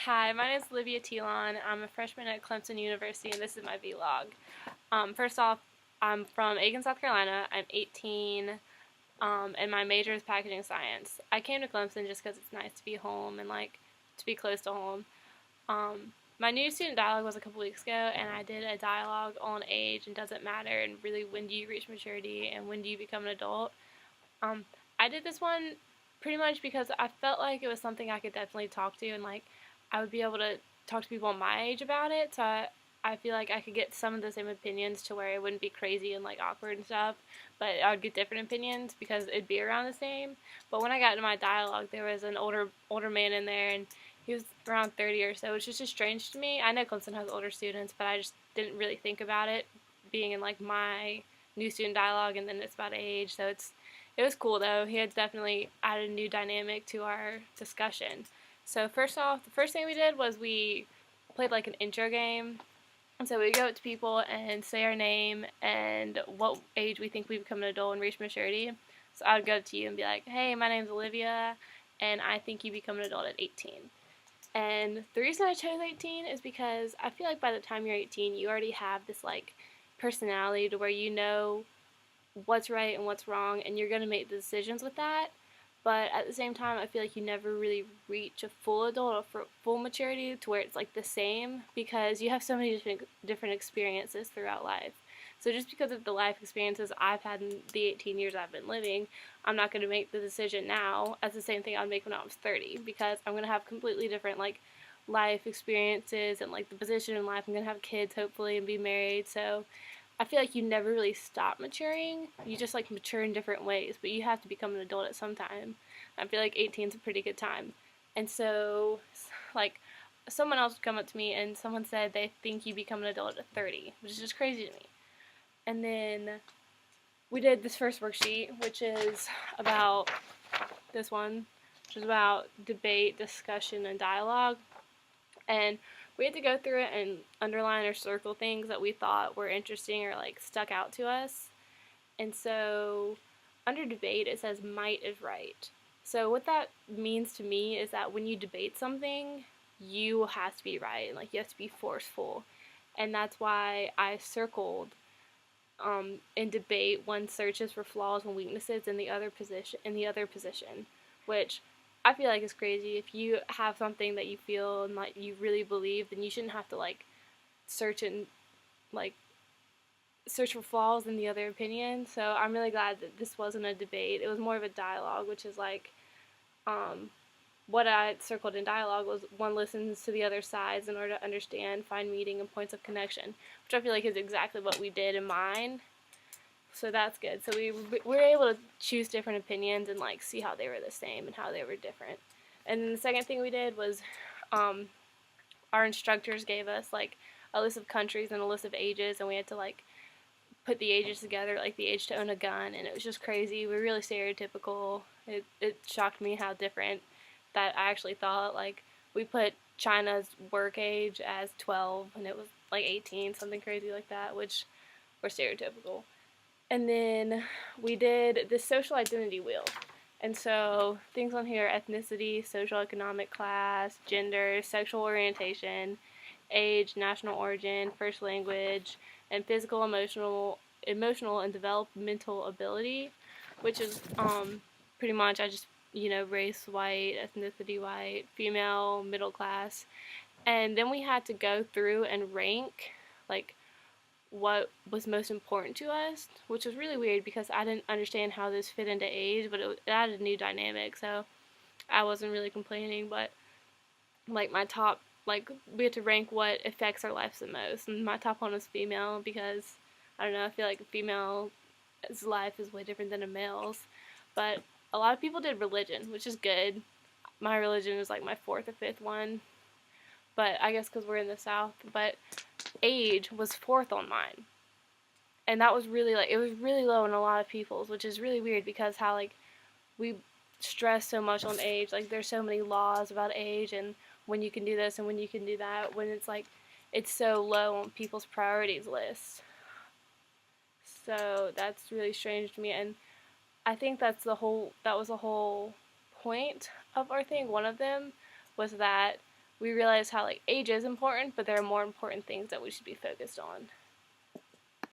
Hi, my name is Olivia Telon. I'm a freshman at Clemson University, and this is my vlog. First off, I'm from Aiken, South Carolina. I'm 18, and my major is packaging science. I came to Clemson just because it's nice to be home and to be close to home. My new student dialogue was a couple weeks ago, and I did a dialogue on age and does it matter, and really when do you reach maturity and when do you become an adult. Um, I did this one pretty much because I felt like it was something I could definitely talk to, and I would be able to talk to people my age about it. So I feel like I could get some of the same opinions to where it wouldn't be crazy and awkward and stuff, but I would get different opinions because it'd be around the same. But when I got into my dialogue, there was an older man in there, and he was around 30 or so, which is just strange to me. I know Clemson has older students, but I just didn't really think about it being in my new student dialogue, and then it's about age. So it was cool though. He had definitely added a new dynamic to our discussion. So first off, the first thing we did was we played an intro game. And so we go up to people and say our name and what age we think we become an adult and reach maturity. So I would go up to you and be like, hey, my name's Olivia, and I think you become an adult at 18. And the reason I chose 18 is because I feel like by the time you're 18, you already have this personality to where you know what's right and what's wrong, and you're going to make the decisions with that. But at the same time, I feel like you never really reach a full adult or full maturity to where it's the same, because you have so many different experiences throughout life. So just because of the life experiences I've had in the 18 years I've been living, I'm not going to make the decision now as the same thing I'd make when I was 30, because I'm going to have completely different life experiences and the position in life. I'm going to have kids hopefully and be married. So I feel like you never really stop maturing. You just mature in different ways, but you have to become an adult at some time. I feel like 18 is a pretty good time. And so, like, someone else would come up to me and someone said they think you become an adult at 30, which is just crazy to me. And then we did this first worksheet, which is about this one, which is about debate, discussion, and dialogue. And we had to go through it and underline or circle things that we thought were interesting or stuck out to us. And so under debate it says might is right. So what that means to me is that when you debate something, you have to be right, and you have to be forceful. And that's why I circled in debate one searches for flaws and weaknesses in the other position, which I feel like is crazy. If you have something that you feel and you really believe, then you shouldn't have to search and like search for flaws in the other opinion. So I'm really glad that this wasn't a debate. It was more of a dialogue, which is um, what I circled in dialogue was one listens to the other sides in order to understand, find meaning, and points of connection, which I feel like is exactly what we did in mine. So that's good. So we were able to choose different opinions and see how they were the same and how they were different. And then the second thing we did was our instructors gave us a list of countries and a list of ages, and we had to put the ages together, the age to own a gun, and it was just crazy. We were really stereotypical. It shocked me how different that I actually thought. We put China's work age as 12, and it was 18, something crazy like that, which were stereotypical. And then we did this social identity wheel. And so things on here: ethnicity, social economic class, gender, sexual orientation, age, national origin, first language, and physical, emotional and developmental ability, which is pretty much I just race white, ethnicity white, female, middle class. And then we had to go through and rank what was most important to us, which was really weird because I didn't understand how this fit into age, but it added a new dynamic, so I wasn't really complaining. But my top, we had to rank what affects our lives the most, and my top one was female because I don't know, I feel like a female's life is way different than a male's. But a lot of people did religion, which is good. My religion was my fourth or fifth one, but I guess because we're in the South. But age was fourth on mine, and that was really it was really low in a lot of people's, which is really weird because how we stress so much on age. There's so many laws about age and when you can do this and when you can do that, when it's so low on people's priorities list. So that's really strange to me, and I think that was the whole point of our thing. One of them was that we realize how like age is important, but there are more important things that we should be focused on.